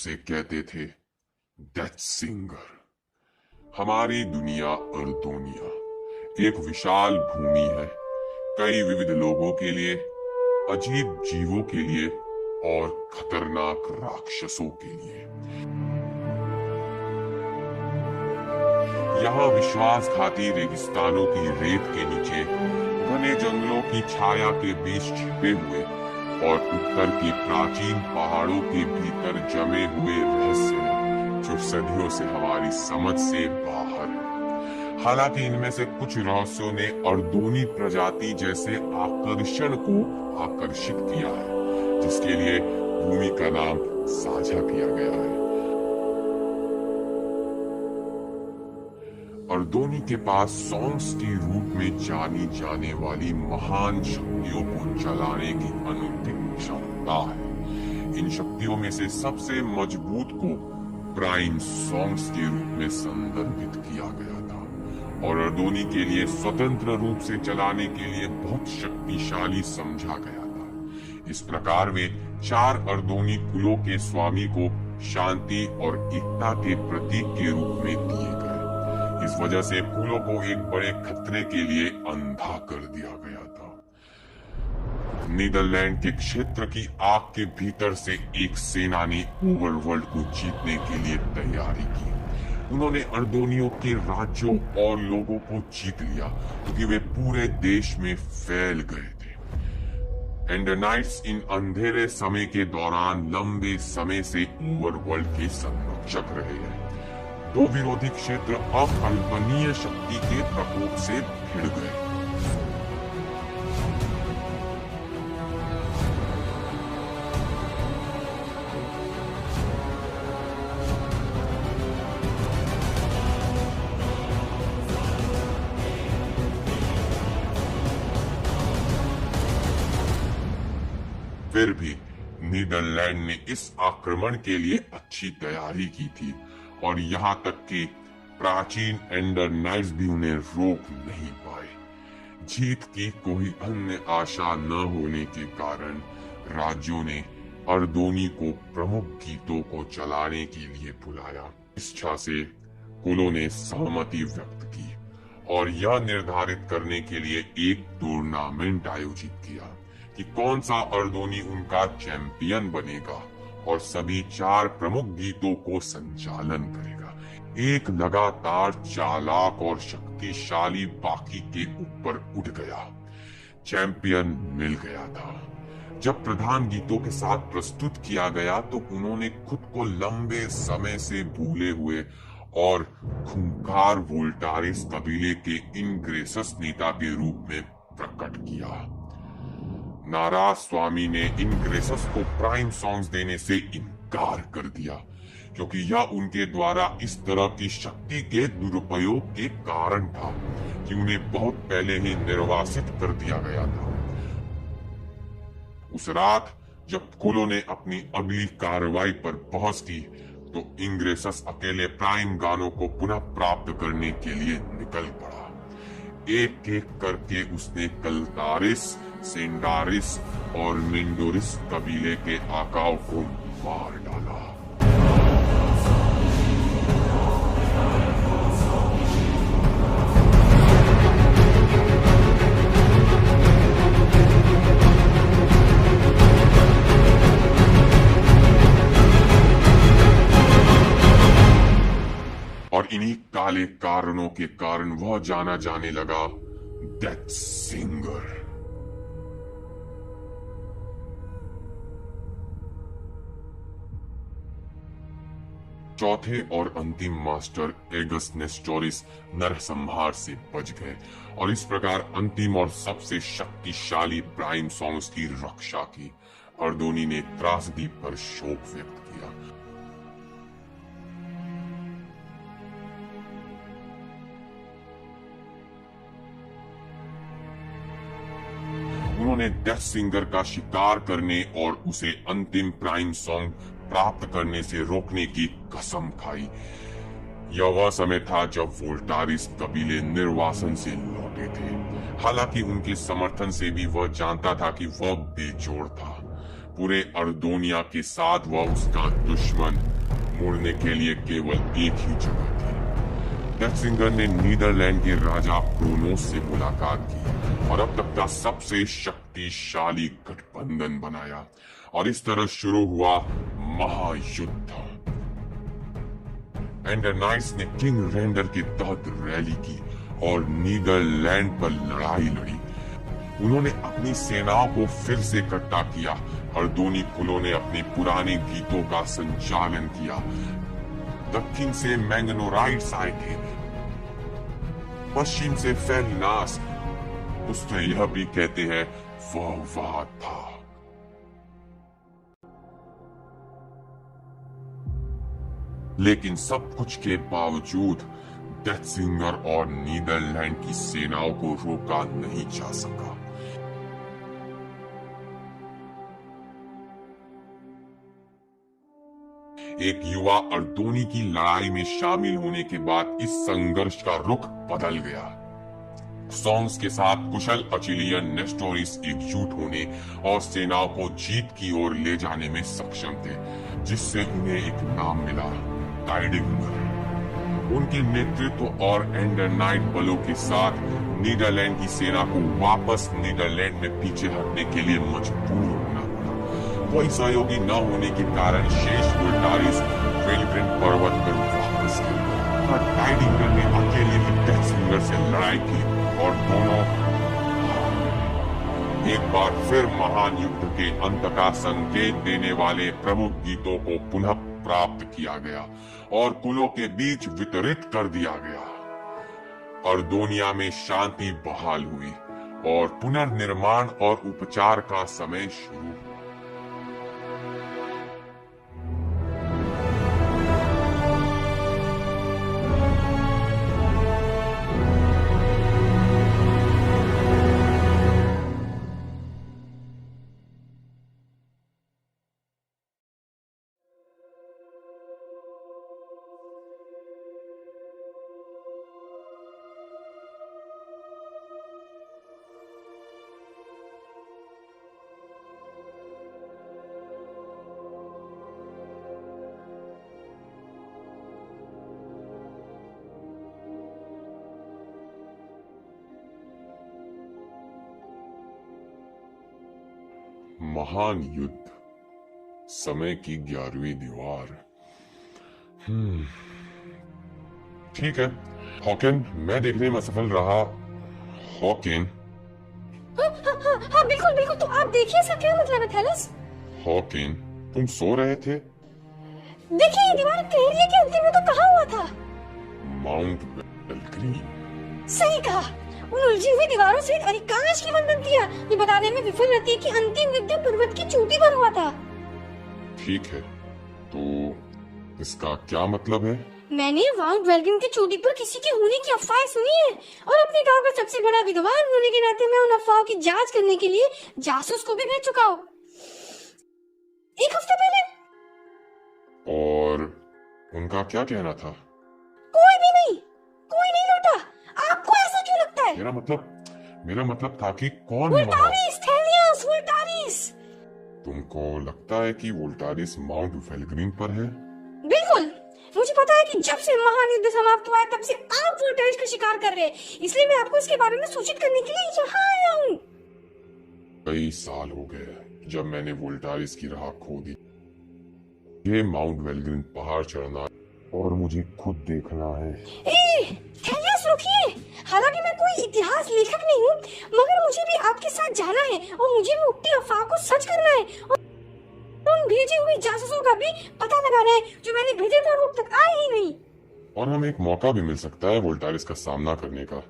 उसे कहते थे डेथ सिंगर। हमारी दुनिया अर्दोनिया एक विशाल भूमि है, कई विविध लोगों के लिए, अजीब जीवों के लिए और खतरनाक राक्षसों के लिए। यहाँ विश्वासघाती रेगिस्तानों की रेत के नीचे, घने जंगलों की छाया के बीच छिपे हुए और उत्तर के प्राचीन पहाड़ों के भीतर जमे हुए रहस्य हैं, जो सदियों से हमारी समझ से बाहर है। हालांकि इनमें से कुछ रहस्यों ने अर्दोनी प्रजाति जैसे आकर्षण को आकर्षित किया है, जिसके लिए भूमि का नाम साझा किया गया है। अर्दोनी के पास सॉन्ग्स के रूप में जानी जाने वाली महान शक्तियों को चलाने की अनूठी क्षमता है। इन शक्तियों में से सबसे मजबूत को प्राइम सॉन्ग्स के रूप में संदर्भित किया गया था और अर्दोनी के लिए स्वतंत्र रूप से चलाने के लिए बहुत शक्तिशाली समझा गया था। इस प्रकार वे 4 अर्दोनी कुलों के स्वामी को शांति और एकता के प्रतीक के रूप में दिए गए। इस वजह से कुलों को एक बड़े खतरे के लिए अंधा कर दिया गया था। नीदरलैंड के क्षेत्र की आग के भीतर से एक सेना ने ओवरवर्ल्ड को जीतने के लिए तैयारी की। उन्होंने अर्दोनियों के राज्यों और लोगों को जीत लिया क्योंकि वे पूरे देश में फैल गए थे। एंडरनाइट्स इन अंधेरे समय के दौरान लंबे समय से ओवरवर्ल्ड के संरक्षक रहे हैं। 2 विरोधी क्षेत्र अकल्पनीय शक्ति के प्रकोप से भिड़ गए। फिर भी नीदरलैंड ने इस आक्रमण के लिए अच्छी तैयारी की थी और यहाँ तक कि प्राचीन एंडरनाइट्स भी उन्हें रोक नहीं पाए। जीत की कोई अन्य आशा न होने के कारण राज्यों ने अर्दोनी को प्रमुख गीतों को चलाने के लिए बुलाया। इस इच्छा से कुलों ने सहमति व्यक्त की और यह निर्धारित करने के लिए एक टूर्नामेंट आयोजित किया कि कौन सा अर्दोनी उनका चैंपियन बनेगा और सभी 4 प्रमुख गीतों को संचालन करेगा। एक लगातार चालाक और शक्तिशाली बाकी के ऊपर उठ गया। चैंपियन मिल गया था। जब प्रधान गीतों के साथ प्रस्तुत किया गया तो उन्होंने खुद को लंबे समय से भूले हुए और खूंखार वोल्टारिस कबीले के इनग्रेसस नेता के रूप में प्रकट किया। नाराज स्वामी ने इनग्रेसस को प्राइम सॉन्ग्स देने से इनकार कर दिया क्योंकि यह उनके द्वारा इस तरह की शक्ति के दुरुपयोग के कारण था कि उन्हें बहुत पहले ही निर्वासित कर दिया गया था। उस रात जब कुलों ने अपनी अगली कार्रवाई पर बहस की तो इनग्रेसस अकेले प्राइम गानों को पुनः प्राप्त करने के लिए निकल पड़ा। एक एक करके उसने कल्तारिस, सेंडारिस और मिंडोरिस कबीले के आकाओं को मार डाला। और इन्हीं काले कारणों के कारण वह जाना जाने लगा डेथ सिंगर। चौथे और अंतिम मास्टर एगस नेस्टोरिस नरसंहार से बच गए और इस प्रकार अंतिम और सबसे शक्तिशाली प्राइम सॉन्ग्स की रक्षा की। अर्दोनी ने त्रासदी पर शोक व्यक्त किया। उन्होंने डेथ सिंगर का शिकार करने और उसे अंतिम प्राइम सॉन्ग प्राप्त करने से रोकने की कसम खाई। यह वह समय था जब वोल्टारिस कबीले निर्वासन से लौटे थे। हालांकि उनके समर्थन से भी वह जानता था कि वह बेजोड़ था। पूरे अर्दोनिया के साथ वह उसका दुश्मन मोड़ने के लिए केवल एक ही जगह थी। डेथसिंगर ने नीदरलैंड के राजा क्रोनोस से मुलाकात की और अब तक का सबसे शक्तिशाली गठबंधन बनाया और इस तरह शुरू हुआ महायुद्ध। एंडर नाइट्स ने किंग रेंडर के तहत रैली की और नीदरलैंड पर लड़ाई लड़ी। उन्होंने अपनी सेनाओं को फिर से इकट्ठा किया और दोनों कुलों ने अपने पुराने गीतों का संचालन किया। दक्षिण से मैंगनोराइट्स आए थे, पश्चिम से फेलिनास, उसने यह भी कहते हैं वह वहां था। लेकिन सब कुछ के बावजूद डेथसिंगर और नीदरलैंड की सेनाओं को रोका नहीं जा सका। एक युवा अर्दोनी की लड़ाई में शामिल होने के बाद इस संघर्ष का रुख बदल गया। सॉन्ग्स के साथ कुशल अचिलियन नेस्टोरिस एकजुट होने और सेनाओं को जीत की ओर ले जाने में सक्षम थे, जिससे उन्हें एक नाम मिला, टाइडिंगर। उनके नेतृत्व और एंडरनाइट बलों के साथ नीदरलैंड की सेना को वापस नीदरलैंड में पीछे हटने के लिए मजबूर होना पड़ा। कोई सहयोगी न होने के कारण शेष वोल्टारिस वेलग्रिन पर्वत पर वापस गए। टाइडिंगर ने अकेले ही डेथसिंगर से लड़ाई की और दोनों एक बार फिर महान युद्ध के अंत का संकेत देने वाले प्रमुख गीतों को पुनः प्राप्त किया गया और कुलों के बीच वितरित कर दिया गया। अर्दोनिया में शांति बहाल हुई और पुनर्निर्माण और उपचार का समय शुरू हुआ। महान युद्ध, समय की 11वीं दीवार। ठीक है हॉकिन, मैं देखने में असफल रहा। हॉकिन हाँ, बिल्कुल बिल्कुल, तो आप देखिए इसका क्या मतलब है थैलस? हॉकिन, तुम सो रहे थे? देखिए ये दीवार कह रही है कि अंतिम युद्ध कहाँ हुआ था। माउंट वेलग्रीन। सही कहा, उन उलझी हुई दीवारों से अधिकांश की किंवदंतियां ये बताने में विफल रहती है कि अंतिम युद्ध पर्वत की चोटी पर हुआ था। ठीक है, तो इसका क्या मतलब है? मैंने माउंट वेलग्रीन की चोटी पर किसी के होने की अफवाह सुनी है और अपने गांव का सबसे बड़ा विद्वान होने के नाते मैं उन अफवाहों की जांच करने के लिए जासूस को भी भेज चुका हूँ 1 हफ्ते पहले। और उनका क्या कहना था? कोई भी नहीं, कोई नहीं लौटा। आपको ऐसा क्यों लगता है? मेरा मतलब था कि कौन है वहां? वोल्टारिस, थेलियस वोल्टारिस। तुमको लगता है कि वोल्टारिस माउंट वेलग्रीन पर है? बिल्कुल, मुझे पता है कि जब से महान युद्ध समाप्त हुआ है तब से आप वोल्टारिस का शिकार कर रहे हैं, इसलिए मैं आपको इसके बारे में सूचित करने के लिए यहाँ आया हूँ। कई साल हो गए जब मैंने वोल्टारिस की राह खो दी। ये माउंट वेलग्रीन पहाड़ चढ़ना और मुझे खुद देखना है। थेलियस रुकिए, हालांकि मैं कोई इतिहास लेखक नहीं हूँ, मगर मुझे भी आपके साथ जाना है और मुझे भी उगती अफवाह को सच करना है और उन भेजे हुए जासूसों का भी पता लगाना है जो मैंने भेजे थे और वो तक आए ही नहीं। और हमें एक मौका भी मिल सकता है वोल्टारिस का सामना करने का,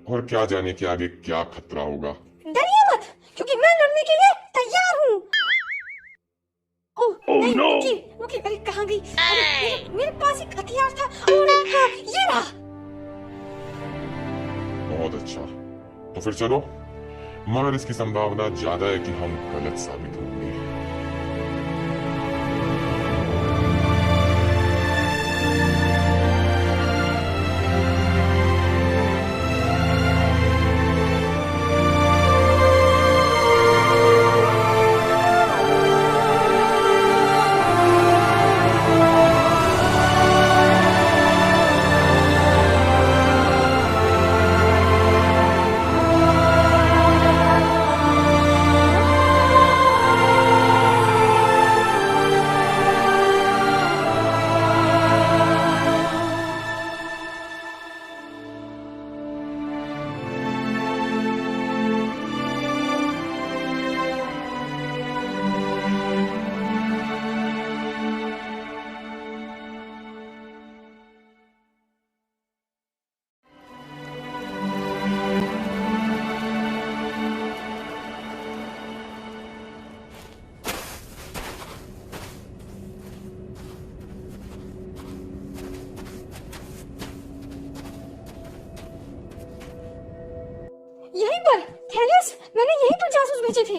और क्या जाने कि आगे क्या खतरा होगा। डरिए मत, क्योंकि मैं लड़ने के लिए तैयार हूँ। Oh no! रुकिए, अरे कहाँ गई? मेरे पास एक हथियार था। हाँ, ये रहा। बहुत अच्छा, तो फिर चलो, मगर इसकी संभावना ज्यादा है कि हम गलत साबित होंगे। यहीं पर थैलियस, मैंने यहीं पर जासूस भेजे थे।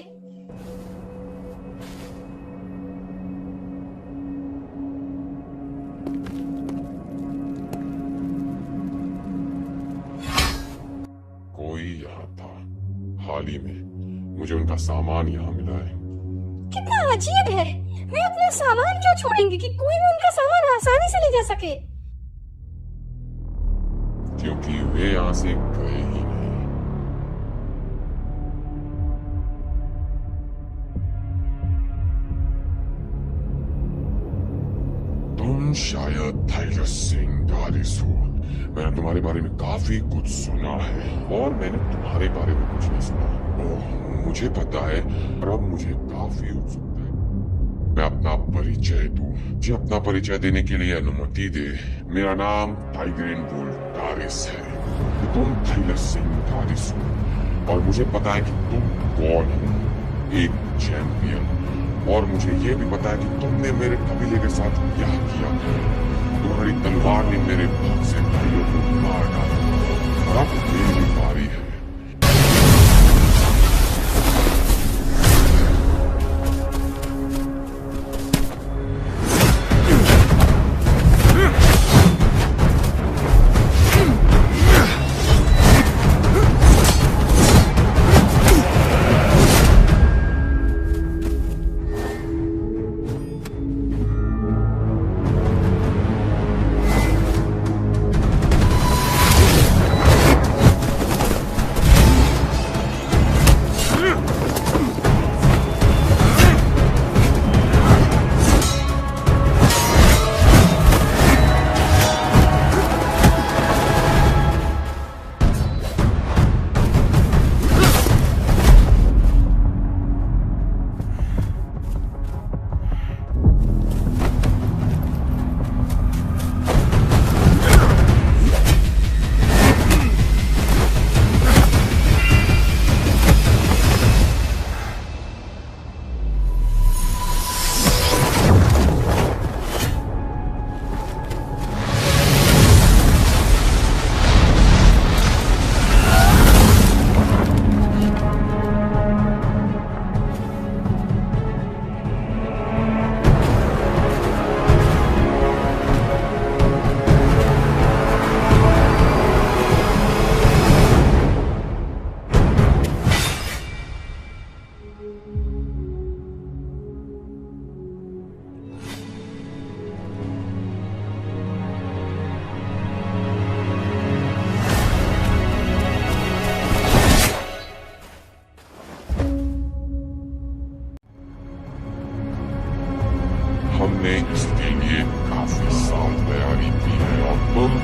कोई यहाँ था। हाल ही में मुझे उनका सामान यहाँ मिला है। कितना अजीब है, वे अपना सामान क्यों छोड़ेंगे कि कोई भी उनका सामान आसानी से ले जा सके? क्योंकि वे यहाँ से गए ही नहीं। तुम शायद टाइलर सिंह गालिस हो। मैंने तुम्हारे बारे में काफी कुछ सुना है और मैंने तुम्हारे बारे में कुछ नहीं सुना। ओह, मुझे पता है, और अब मुझे काफी उत्सुकता है। मैं अपना परिचय दूं। मुझे अपना परिचय देने के लिए अनुमति दे। मेरा नाम टाइग्रेन वुल्फ गालिस है। तुम टाइलर सिंह गालिस हो और मुझे पता है कि तुम कौन हो, एक चैंपियन। और मुझे ये भी पता है कि तुमने मेरे कबीले के साथ क्या किया। तुम्हारी तलवार ने मेरे बहुत से भाइयों को मार डाला और अब मेरी बारी है। हमने इसके लिए काफी साल तैयारी की है और तुम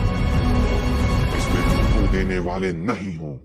इसमें धोखा देने वाले नहीं हो।